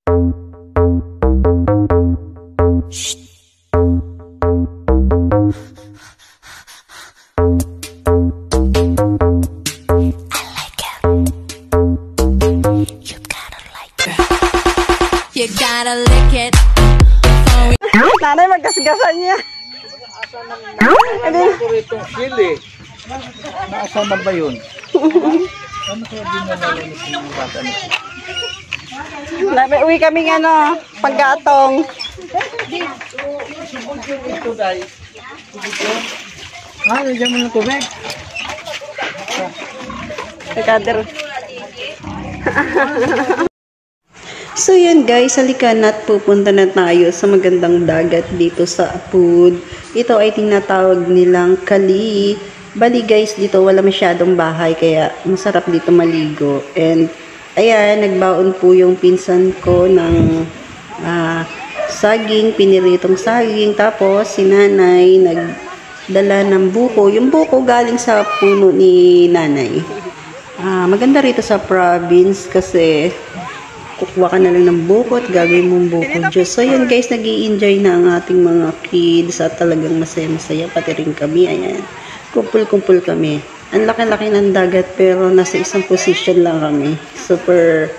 You gotta lick it. Nanay, magkasgasan niya. Itong sili. Nasaan na ba yun? Ano kaya din na nalalis ng bata nito? Uwi kaming paggatong. Ito dahil. Nandiyan mo ng tubig. Nagkader. So yun guys, halika na at pupunta na tayo sa magandang dagat dito sa Apud. Ito ay tinatawag nilang Kali. Bali guys, dito wala masyadong bahay kaya masarap dito maligo. And ayan, nagbaon po yung pinsan ko ng saging, piniritong saging. Tapos si nanay nagdala ng buko. Yung buko galing sa puno ni nanay. Maganda rito sa province kasi kukuha ka na lang ng buko at gagawin mong buko juice. So yun guys, nag-i-enjoy na ang ating mga kids at talagang masaya-masaya. Pati rin kami, ayan. Kumpul-kumpul kami. Ang laki-laki ng dagat pero nasa isang position lang kami. Super,